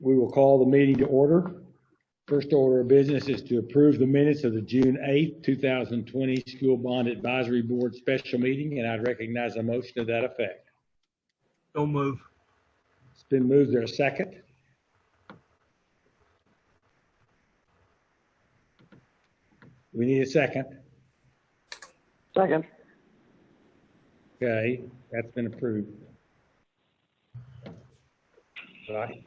We will call the meeting to order. First order of business is to approve the minutes of the June 8th, 2020 School Bond Advisory Board special meeting, and I'd recognize a motion to that effect. So move. It's been moved. There a second? We need a second. Second. Okay, that's been approved. Right.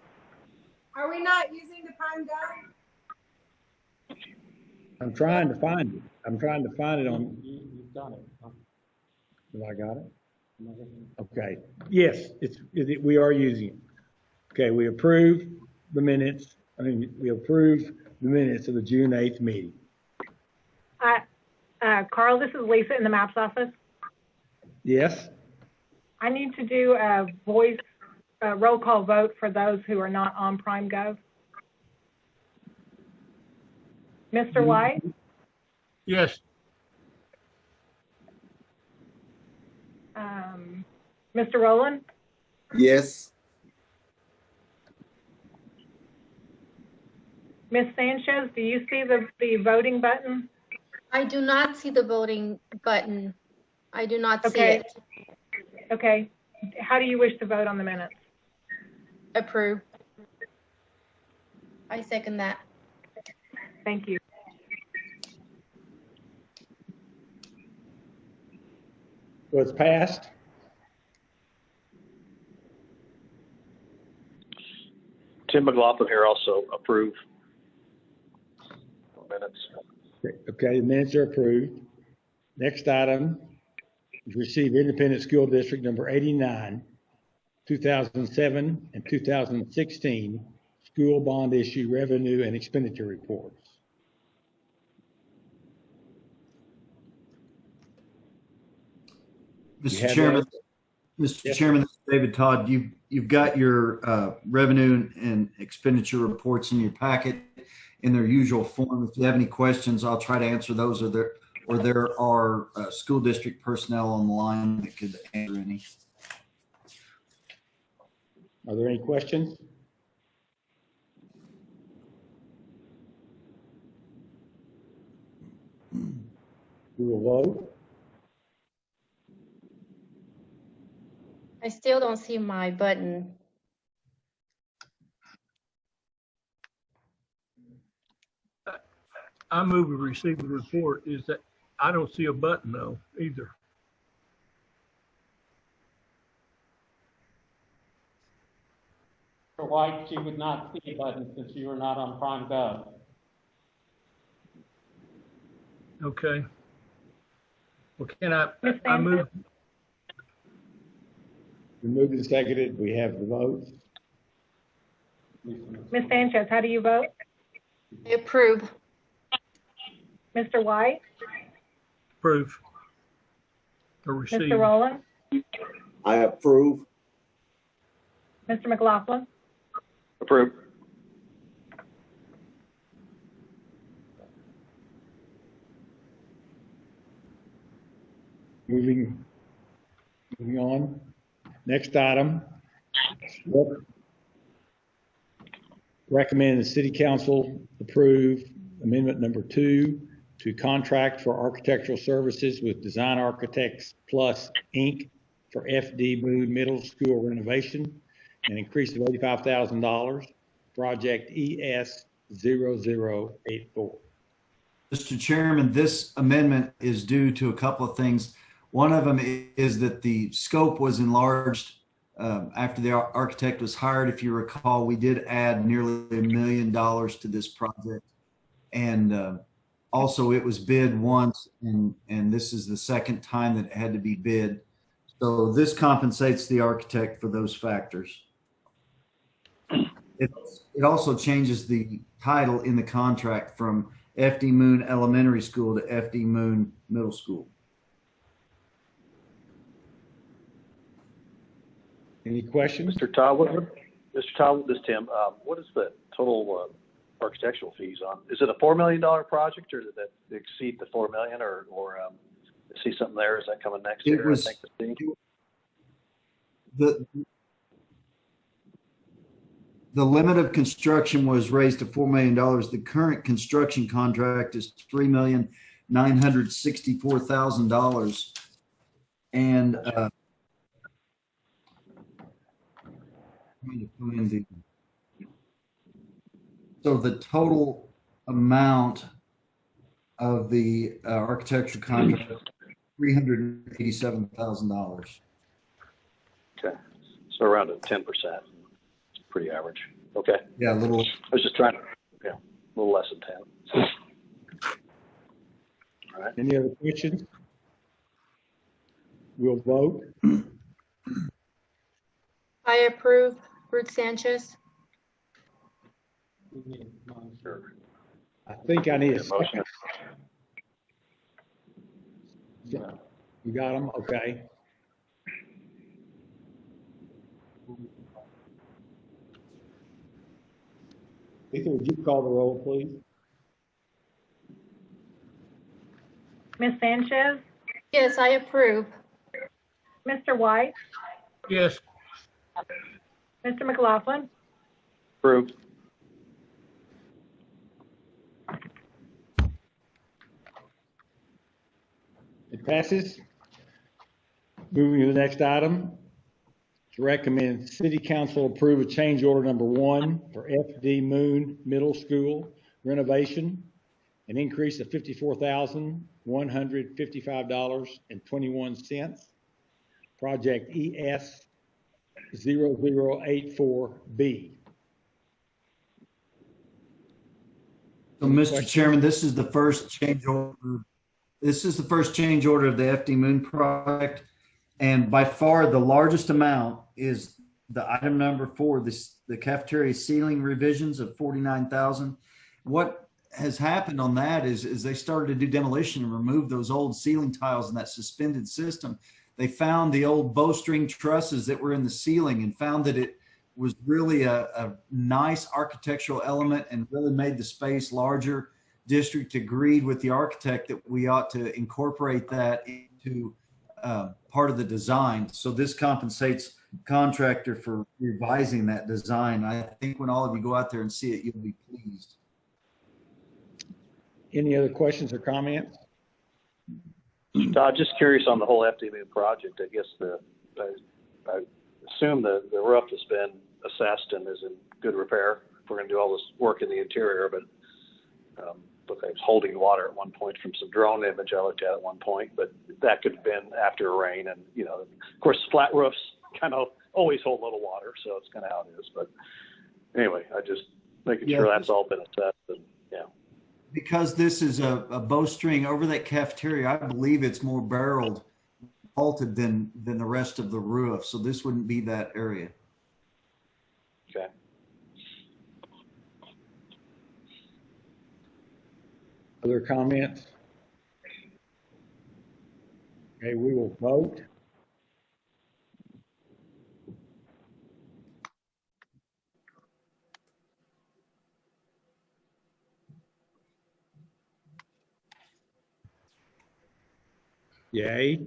Are we not using the Prime Go? I'm trying to find it. I'm trying to find it on. You've done it. Have I got it? Okay. Yes, we are using it. Okay, we approve the minutes. We approve the minutes of the June 8th meeting. Carl, this is Lisa in the MAPS office. Yes? I need to do a voice roll call vote for those who are not on Prime Gov. Mr. White, Yes. Mr. Rowland, Yes. Ms. Sanchez, do you see the voting button? I do not see the voting button. I do not see Okay. it. Okay. How do you wish to vote on the minutes? Approve. I second that. Thank you. So it's passed. Tim McLaughlin here, also approve minutes. Okay, the minutes are approved. Next item is receive Independent School District number 89, 2007 and 2016 school bond issue revenue and expenditure reports. Mr. Chairman, Mr. Yes. Chairman, this is David Todd. You've got your revenue and expenditure reports in your packet in their usual form. If you have any questions, I'll try to answer those, or there are school district personnel on the line that could answer any. Are there any questions? We will vote. I still don't see my button. I move to receive the report. Is that, I don't see a button though either. For White, you would not see a button since you are not on Prime Gov. Okay. Well, can I Ms. move, We moved and seconded. We have the votes. Ms. Sanchez, how do you vote? I approve. Mr. White, approve or receive? Mr. Rowland, I approve. Mr. McLaughlin, Approve. Moving on. Next item. Recommend the City Council approve amendment number 2 to contract for architectural services with Design Architects Plus Inc. for FD Moon Middle School renovation, an increase of $85,000, project ES 0084. Mr. Chairman, this amendment is due to a couple of things. One of them is that the scope was enlarged after the architect was hired. If you recall, we did add nearly $1 million to this project. And also it was bid once, and this is the second time that it had to be bid. So this compensates the architect for those factors. It also changes the title in the contract from FD Moon Elementary School to FD Moon Middle School. Any questions? Mr. Todd, this is Tim. What is the total architectural fees on? Is it a $4 million project, or did that exceed the $4 million, or see something there? Is that coming next year? Was, I think the The limit of construction was raised to $4 million. The current construction contract is $3,964,000. And so the total amount of the architectural contract is $387,000. Okay, so around a 10%. It's pretty average. Okay. Yeah, a little. I was just trying to, a little less than 10. All right. Any other questions? We'll vote. I approve. Ruth Sanchez. Sure. I think I need a Motion. second. You got them? Okay. Ethan, would you call the roll, please? Ms. Sanchez, Yes, I approve. Mr. White, Yes. Mr. McLaughlin, Approved. It passes. Moving to the next item. To recommend City Council approve a change order number 1 for FD Moon Middle School renovation, an increase of $54,155.21. Project ES 0084B. So, Mr. Chairman, this is the first change order. This is the first change order of the FD Moon project. And by far the largest amount is the item number 4, the cafeteria ceiling revisions of $49,000. What has happened on that is they started to do demolition and remove those old ceiling tiles in that suspended system. They found the old bowstring trusses that were in the ceiling and found that it was really a nice architectural element and really made the space larger. District agreed with the architect that we ought to incorporate that into part of the design. So this compensates contractor for revising that design. I think when all of you go out there and see it, you'll be pleased. Any other questions or comments? Todd, just curious on the whole FDB project. I guess I assume the roof has been assessed and is in good repair. If we're going to do all this work in the interior, but looked like it was holding water at one point from some drone image I looked at one point. But that could have been after a rain, and of course, flat roofs kind of always hold a little water, so it's kind of how it is. But anyway, I just making sure that's all been assessed. And, because this is a bowstring over that cafeteria, I believe it's more barreled, vaulted than the rest of the roof. So this wouldn't be that area. Okay. Other comments? Okay, we will vote. Yay.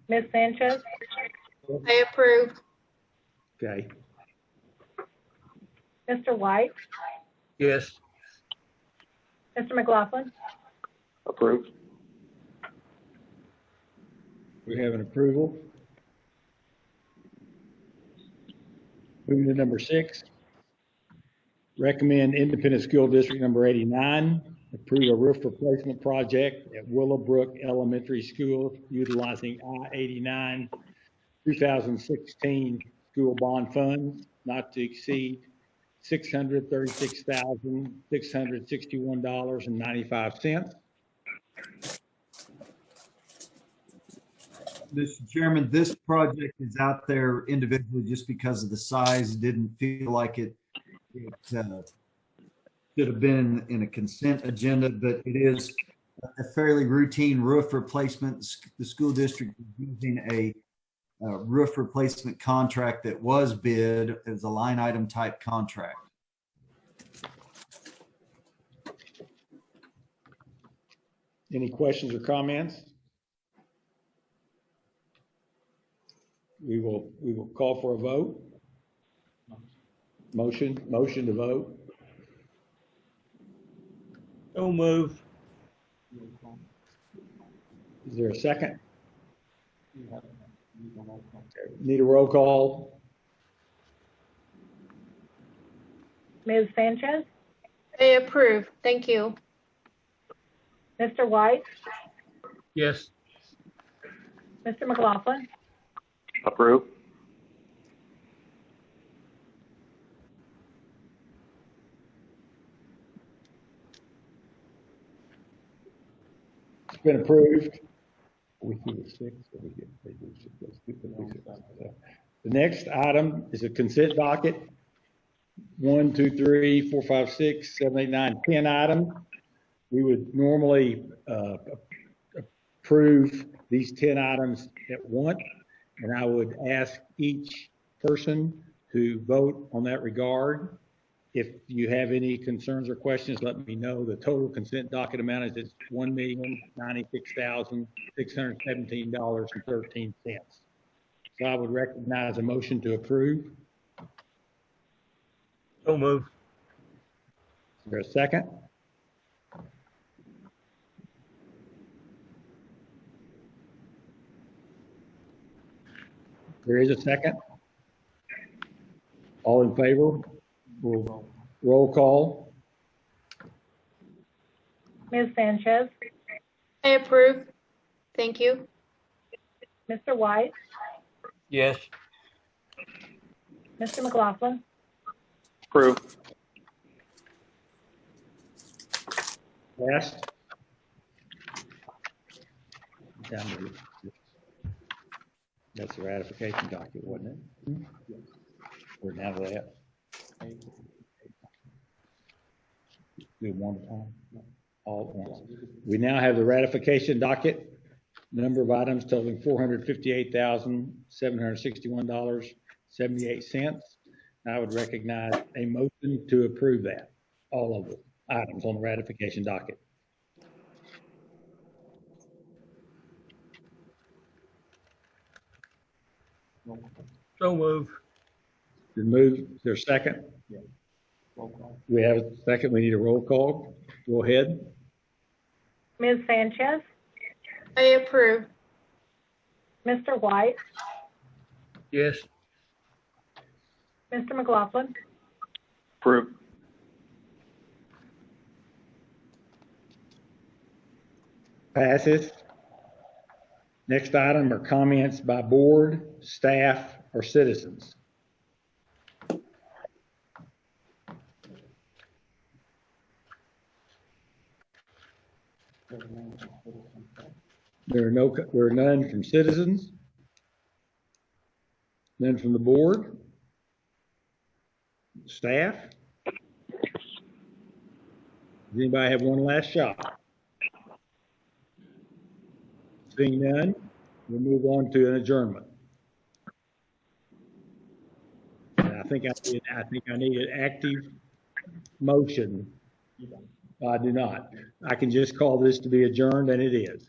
Ms. Sanchez, I approve. Okay. Mr. White, Yes. Mr. McLaughlin, Approved. We have an approval. Moving to number 6. Recommend Independent School District number 89 approve a roof replacement project at Willowbrook Elementary School utilizing I-89 2016 school bond funds not to exceed $636,661.95. Mr. Chairman, this project is out there individually just because of the size. Didn't feel like it should have been in a consent agenda, but it is a fairly routine roof replacement. The school district is using a roof replacement contract that was bid as a line item type contract. Any questions or comments? We will call for a vote. Motion to vote. So move. Is there a second? Need a roll call? Ms. Sanchez, I approve. Thank you. Mr. White, Yes. Mr. McLaughlin, Approve. It's been approved. We do the six, or we get, they do six, let's do the next item is a consent docket. 1, 2, 3, 4, 5, 6, 7, 8, 9, 10 item. We would normally approve these 10 items at once, and I would ask each person to vote on that regard. If you have any concerns or questions, let me know. The total consent docket amount is $1,096,617.13. So I would recognize a motion to approve. So move. Is there a second? There is a second. All in favor? We'll roll call. Ms. Sanchez, I approve. Thank you. Mr. White, Yes. Mr. McLaughlin, Approve. Last. Down to that's the ratification document, wasn't it? We're down to that. Do one at a time, all at once. We now have the ratification docket, number of items totaling $458,761.78. I would recognize a motion to approve that, all of the items on the ratification docket. So move. Been moved. Is there a second? We have a second. We need a roll call. Go ahead. Ms. Sanchez, I approve. Mr. White, Yes. Mr. McLaughlin, Approve. Passes. Next item are comments by board, staff, or citizens. There are none from citizens. None from the board. Staff. Does anybody have one last shot? Seeing none, we'll move on to an adjournment. And I think I need an active motion. I do not. I can just call this to be adjourned, and it is.